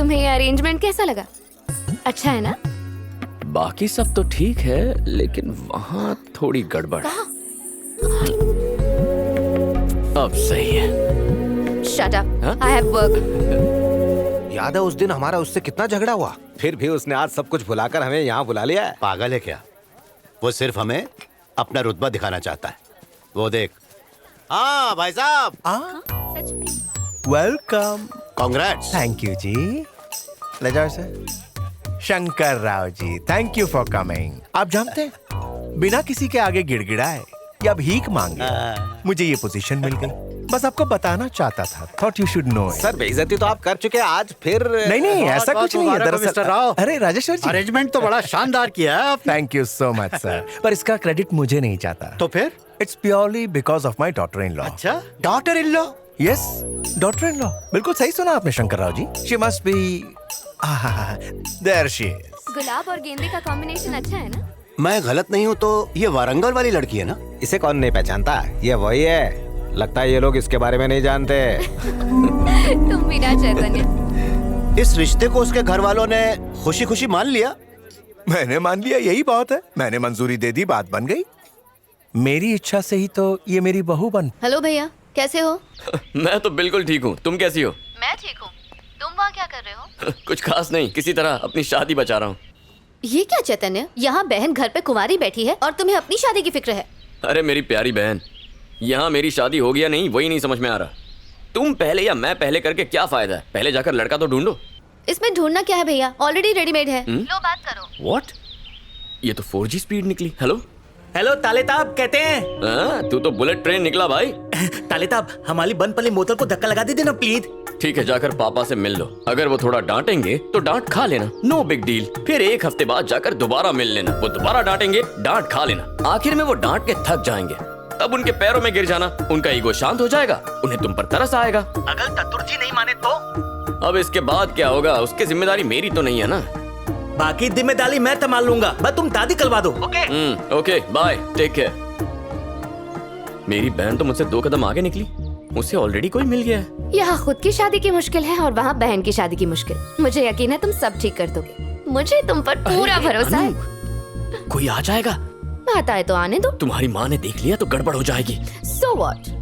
तुम्हें ये अरेंजमेंट कैसा लगा? अच्छा है ना? बाकी सब तो ठीक है, लेकिन वहाँ थोड़ी गड़बड़ है। अब सही है। Shut up. I have work. याद है उस दिन हमारा उससे कितना झगड़ा हुआ, फिर भी उसने आज सब कुछ भुलाकर हमें यहाँ बुला लिया है। पागल है क्या? वो सिर्फ हमें अपना रुतबा दिखाना चाहता है। वो देख। हाँ भाई साहब। सच में? वेलकम। कांग्रेट्स। थैंक यू जी। ले जाओ sir. Shankar Rao ji, thank you for coming. आप जानते हैं, बिना किसी के आगे गिड़गिड़ाए या भीख मांगे मुझे ये पोजीशन मिल गई। बस आपको बताना चाहता था। Thought you should know. Sir बेइज्जती तो आप कर चुके हैं, आज फिर नहीं ऐसा कुछ नहीं है दरअसल। मिस्टर राव, अरे राजेश्वर जी, अरेंजमेंट तो बड़ा शानदार किया है आपने। Thank you so much sir, पर इसका क्रेडिट मुझे नहीं चाहता। तो फिर? It's purely because of my daughter in law. अच्छा, daughter in law? Yes, daughter in law. बिल्कुल सही सुना आपने Shankar Rao ji. She must be there she is. गुलाब और गेंदे का कॉम्बिनेशन अच्छा है ना? मैं गलत नहीं हूँ तो ये वारंगल वाली लड़की है ना? इसे कौन नहीं पहचानता, ये वही है। लगता है ये लोग इसके बारे में नहीं जानते। तुम भी ना चैतन्य। इस रिश्ते को उसके घर वालों ने खुशी खुशी मान लिया। मैंने मान लिया, यही बात है। मैंने मंजूरी दे दी, बात बन गई। मेरी इच्छा से ही तो ये मेरी बहू बन। हेलो भैया, कैसे हो? मैं तो बिल्कुल ठीक हूँ, तुम कैसी हो? मैं ठीक हूँ। तुम वहाँ क्या कर रहे हो? कुछ खास नहीं, किसी तरह अपनी शादी बचा रहा हूँ। ये क्या चैतन्य, यहाँ बहन घर पे कुंवारी बैठी है और तुम्हें अपनी शादी की फिक्र है? अरे मेरी प्यारी बहन, यहाँ मेरी शादी हो गया नहीं वही नहीं समझ में आ रहा। तुम पहले या मैं पहले करके क्या फायदा है? पहले जाकर लड़का तो ढूंढो। इसमें ढूंढना क्या है भैया, ऑलरेडी रेडीमेड है। लो बात करो। व्हाट? ये तो 4G स्पीड निकली। हेलो हेलो तालेताब कहते हैं। तू तो बुलेट ट्रेन निकला भाई। तालेताब, हमारी बंद पली बोतल को धक्का लगा दे देना प्लीज। ठीक है, जाकर पापा से मिल लो। अगर वो थोड़ा डांटेंगे तो डांट खा लेना, नो बिग डील। फिर एक हफ्ते बाद जाकर दोबारा मिल लेना। वो दोबारा डांटेंगे, डांट खा लेना। आखिर में वो डांट के थक जाएंगे, तब उनके पैरों में गिर जाना। उनका ईगो शांत हो जाएगा, उन्हें तुम पर तरस आएगा। अगर तत्तुर जी नहीं माने तो? अब इसके बाद क्या होगा, उसकी जिम्मेदारी मेरी तो नहीं है ना। बाकी जिम्मेदारी मैं संभाल लूंगा, बस तुम दादी करवा दो। Okay? Okay, bye, take care. मेरी बहन तो मुझसे 2 कदम आगे निकली, उसे ऑलरेडी कोई मिल गया है। यहाँ खुद की शादी की मुश्किल है और वहाँ बहन की शादी की मुश्किल। मुझे यकीन है तुम सब ठीक कर दोगे, मुझे तुम पर पूरा भरोसा है। कोई आ जाएगा। बात आए तो आने दो। तुम्हारी माँ ने देख लिया तो गड़बड़ हो जाएगी। So what?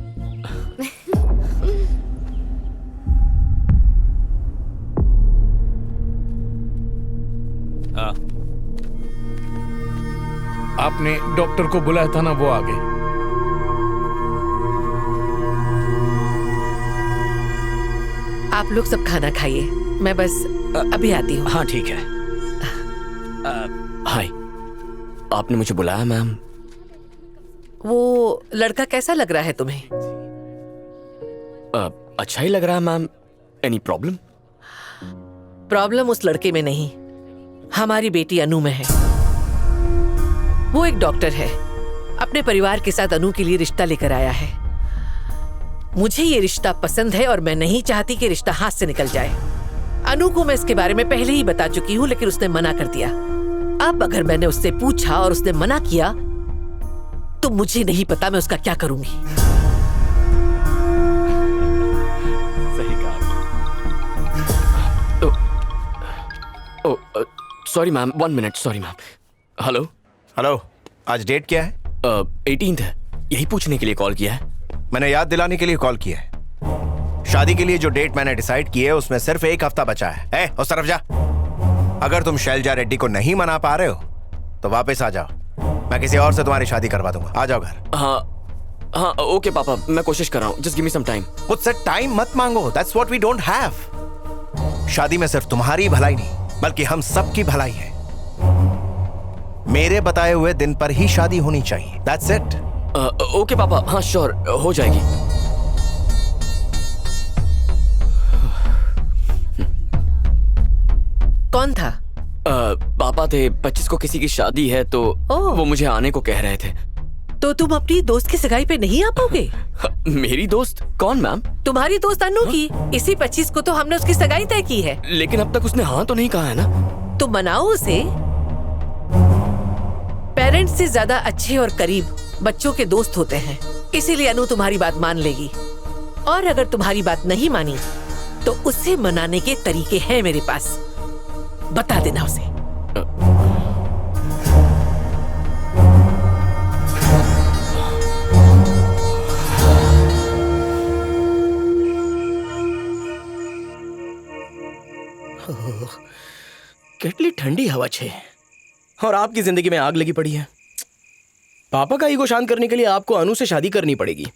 आपने डॉक्टर को बुलाया था ना, वो आ गए। आप लोग सब खाना खाइए, मैं बस अभी आती हूँ। हाँ ठीक है। हाय, आपने मुझे बुलाया मैम? वो लड़का कैसा लग रहा है तुम्हें? अच्छा ही लग रहा है मैम। Any problem? प्रॉब्लम उस लड़के में नहीं, हमारी बेटी अनु में है। वो एक डॉक्टर है, अपने परिवार के साथ अनु के लिए रिश्ता लेकर आया है। मुझे ये रिश्ता पसंद है और मैं नहीं चाहती कि रिश्ता हाथ से निकल जाए। अनु को मैं इसके बारे में पहले ही बता चुकी हूँ, लेकिन उसने मना कर दिया। अब अगर मैंने उससे पूछा और उसने मना किया तो मुझे नहीं पता मैं उसका क्या करूंगी। सही कहा। Sorry ma'am, 1 minute, sorry ma'am. Hello hello, आज डेट क्या है? 18th है, यही पूछने के लिए कॉल किया है। मैंने याद दिलाने के लिए कॉल किया है। शादी के लिए जो डेट मैंने डिसाइड की है उसमें सिर्फ 1 हफ्ता बचा है। उस तरफ जा। अगर तुम शैलजा रेड्डी को नहीं मना पा रहे हो तो वापस आ जाओ, मैं किसी और से तुम्हारी शादी करवा दूंगा। आ जाओ घर। हाँ ओके पापा, मैं कोशिश कर रहा हूँ, just give me some time. मुझसे टाइम मत मांगो, that's what we don't have. शादी में सिर्फ तुम्हारी भलाई नहीं बल्कि हम सबकी भलाई है। मेरे बताए हुए दिन पर ही शादी होनी चाहिए, दैट्स इट। ओके पापा, हाँ श्योर, हो जाएगी। कौन था? पापा थे, 25 को किसी की शादी है तो वो मुझे आने को कह रहे थे। तो तुम अपनी दोस्त की सगाई पे नहीं आ पाओगे? मेरी दोस्त? कौन मैम? तुम्हारी दोस्त अनु की। इसी 25 को तो हमने उसकी सगाई तय की है। लेकिन अब तक उसने हाँ तो नहीं कहा है ना। तो मनाओ उसे। पेरेंट्स से ज्यादा अच्छे और करीब बच्चों के दोस्त होते हैं, इसीलिए अनु तुम्हारी बात मान लेगी। और अगर तुम्हारी बात नहीं मानी तो उसे मनाने के तरीके हैं मेरे पास, बता देना उसे। કેટલી ઠંડી હવા છે और आपकी जिंदगी में आग लगी पड़ी है। पापा का ईगो शांत करने के लिए आपको अनु से शादी करनी पड़ेगी,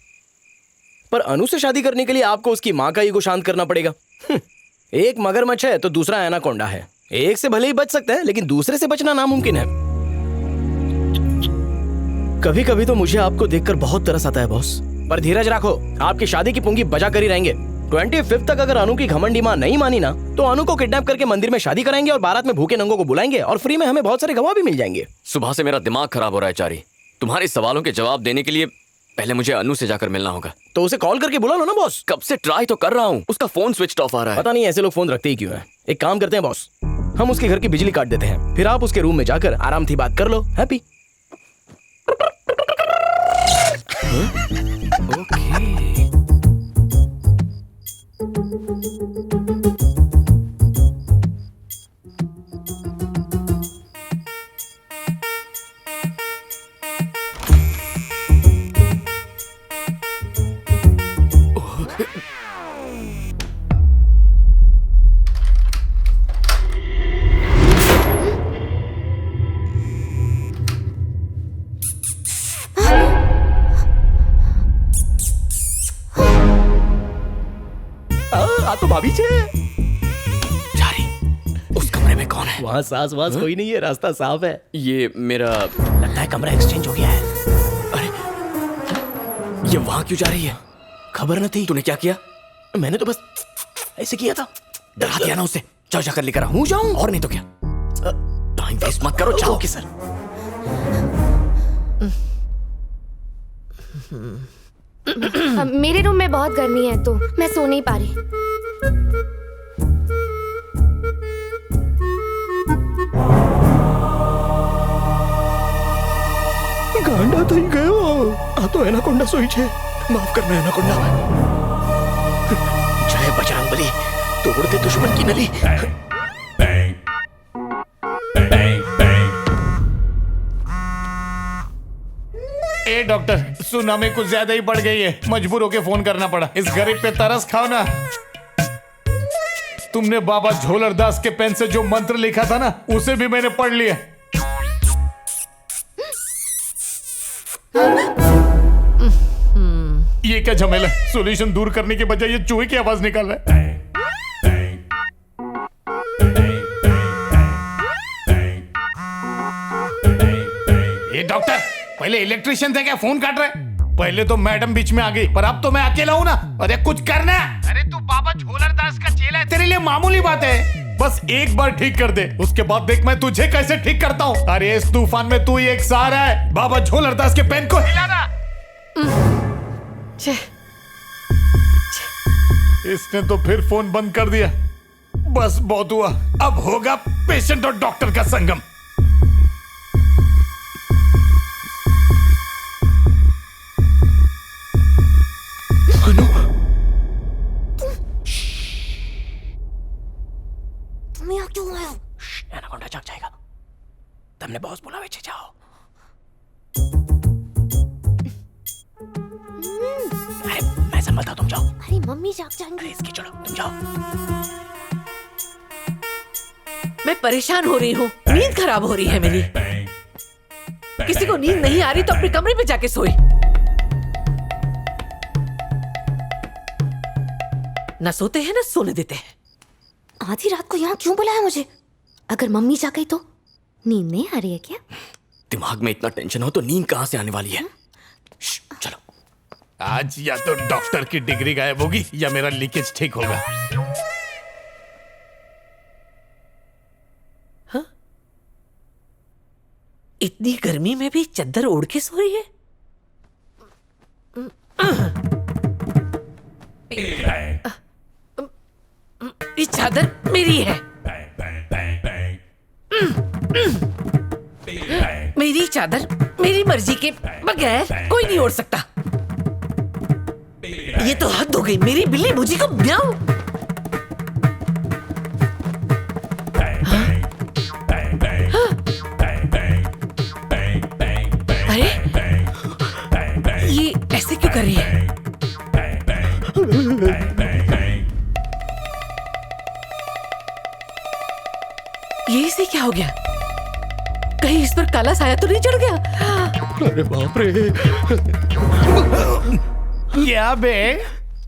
पर अनु से शादी करने के लिए आपको उसकी माँ का ईगो शांत करना पड़ेगा। एक मगरमच्छ है तो दूसरा एनाकोंडा है। एक से भले ही बच सकते हैं, लेकिन दूसरे से बचना नामुमकिन है। कभी कभी तो मुझे आपको देखकर बहुत तरस आता है बॉस, पर धीरज रखो, आपकी शादी की पुंगी बजा कर ही रहेंगे। 25 तक अगर अनु की घमंडी माँ नहीं मानी ना, तो अनु को किडनैप करके मंदिर में शादी कराएंगे और बारात में भूखे नंगों को बुलाएंगे और फ्री में हमें बहुत सारे गवाह भी मिल जाएंगे। सुबह से मेरा दिमाग खराब हो रहा है चारी। तुम्हारे सवालों के जवाब देने के लिए पहले मुझे अनु से जाकर मिलना होगा। तो उसे कॉल करके बुला लो ना बॉस। कब से ट्राई तो कर रहा हूँ, उसका फोन स्विच ऑफ आ रहा है। पता नहीं ऐसे लोग फोन रखते ही क्यों है। एक काम करते हैं बॉस, हम उसके घर की बिजली काट देते हैं, फिर आप उसके रूम में जाकर आराम से बात कर लो। हैप्पी। तो भाभी छे। चारी, उस कमरे में कौन है? वहाँ सास वास कोई नहीं है, रास्ता साफ है। ये मेरा लगता है कमरा एक्सचेंज हो गया है। अरे ये वहां क्यों जा रही है? खबर न थी। तूने क्या किया? मैंने तो बस ऐसे किया था। डरा दिया ना उसे। जाओ जाकर लेकर आओ। जाऊं? और नहीं तो क्या। टाइम वेस्ट मत करो, जाओ। Okay sir. मेरे रूम में बहुत गर्मी है तो मैं सो नहीं पा रही। गांडा થઈ ગયો। આ તો એનાકોન્ડા સોઈ છે। માફ करना एनाकोंडा। जय बजरंगबली, तोड़ दे दुश्मन की नली। ए डॉक्टर, सुनामी कुछ ज्यादा ही बढ़ गई है, मजबूर होके फोन करना पड़ा। इस गरीब पे तरस खाओ ना। तुमने बाबा झोलरदास के पेन से जो मंत्र लिखा था ना, उसे भी मैंने पढ़ लिया। ये क्या झमेला? सॉल्यूशन दूर करने के बजाय ये चूहे की आवाज निकाल रहा है। ये डॉक्टर, पहले इलेक्ट्रिशियन थे क्या फोन काट रहे? पहले तो मैडम बीच में आ गई, पर अब तो मैं अकेला हूँ ना। अरे कुछ करना। अरे तू बाबा झोलरदास का चेला है, तेरे लिए मामूली बात है। बस एक बार ठीक कर दे, उसके बाद देख मैं तुझे कैसे ठीक करता हूँ। अरे इस तूफान में तू ही एक सहारा है। बाबा झोलरदास के पेन को हिलाना। इसने तो फिर फोन बंद कर दिया। बस बहुत हुआ, अब होगा पेशेंट और डॉक्टर का संगम। अनु, तुम यहाँ क्यों आए हो? एनाकोंडा जाग जाएगा। तुमने बॉस बुलावे छे, जाओ। अरे मैं संभलता, तुम जाओ। अरे मम्मी जाग जाएंगी। अरे इसकी छोड़ो, तुम जाओ। मैं परेशान हो रही हूँ, नींद खराब हो रही है मेरी। किसी को नींद नहीं आ रही तो अपने कमरे पे जाके सोए। ना सोते हैं ना सोने देते हैं। आधी रात को यहाँ क्यों बुलाया मुझे? अगर मम्मी जा गई तो? नींद नहीं आ रही है क्या? दिमाग में इतना टेंशन हो तो नींद कहाँ से आने वाली है? चलो। आज या तो डॉक्टर की डिग्री गायब होगी या मेरा लीकेज ठीक होगा। हाँ? इतनी गर्मी में भी चद्दर ओढ़ के सो रही है? ये चादर मेरी है। मेरी चादर मेरी मर्जी के बगैर कोई नहीं ओढ़ सकता। ये तो हद हो गई। मेरी बिल्ली मुझी को म्याऊं। ये ऐसे क्यों कर रही है? ये इसे क्या हो गया? कहीं इस पर काला साया तो नहीं चढ़ गया? अरे बाप रे। क्या बे,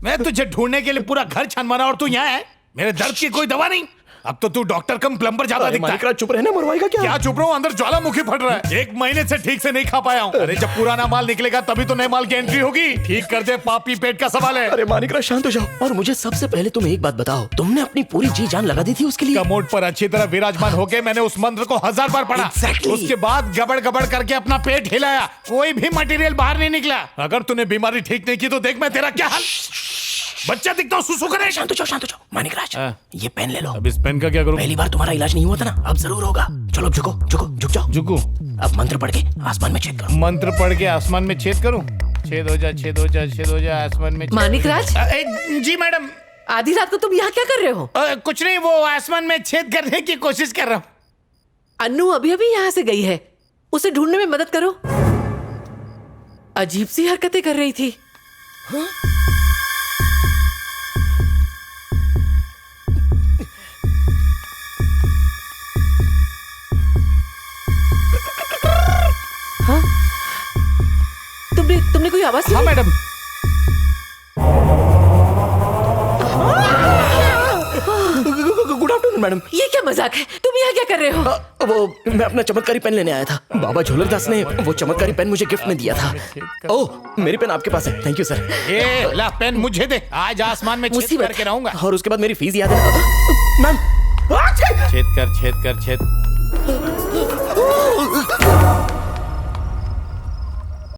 मैं तुझे ढूंढने के लिए पूरा घर छान मारा और तू यहाँ है? मेरे दर्द की कोई दवा नहीं? अब तो तू डॉक्टर कम प्लम्बर ज्यादा दिखता है। चुप रहना, मरवाएगा क्या? क्या चुप रहो, अंदर ज्वालामुखी फट रहा है। 1 महीने से ठीक से नहीं खा पाया हूँ। अरे जब पुराना माल निकलेगा तभी तो नए माल की एंट्री होगी। ठीक कर दे, पापी पेट का सवाल है। अरे मानिक राज शांत हो जाओ। और मुझे सबसे पहले तुम एक बात बताओ, तुमने अपनी पूरी जी जान लगा दी थी उसके लिए? कमोड पर अच्छी तरह विराजमान होके मैंने उस मंत्र को 1000 बार पढ़ा। Exactly. उसके बाद गबड़ गबड़ करके अपना पेट हिलाया, कोई भी मटेरियल बाहर नहीं निकला। अगर तूने बीमारी ठीक नहीं की तो देख मैं तेरा क्या हाल। बच्चा दिखता हूँ, सुसु करे। शांत हो जाओ। मानिक राज, ये पेन ले लो। अब इस पेन का क्या करूं? पहली बार तुम्हारा इलाज नहीं हुआ था ना, अब जरूर होगा। चलो झुक जाओ। झुकू? अब मंत्र पढ़ के आसमान में छेद करो। मंत्र पढ़ के आसमान में छेद करूं? छेद हो जा आसमान में। मानिक राज, जी मैडम। आधी रात को तुम यहाँ क्या कर रहे हो? कुछ नहीं, वो आसमान में छेद करने की कोशिश कर रहा हूँ। अन्नू अभी अभी यहाँ से गई है, उसे ढूंढने में मदद करो। अजीब सी हरकतें कर रही थी। हाँ? हाँ? तुमने कोई आवाज सुनी? हाँ मैडम। Good afternoon madam. ये क्या मजाक है? तुम यहाँ क्या कर रहे हो? वो मैं अपना चमत्कारी पेन लेने आया था। बाबा झोलरदास ने वो चमत्कारी पेन मुझे गिफ्ट में दिया था। ओह, मेरी पेन आपके पास है। Thank you sir. ये ला पेन मुझे दे, आज आसमान में छेद मुसीबत करके रहूंगा। और उसके बाद मेरी फीस याद है मैम। छेद कर।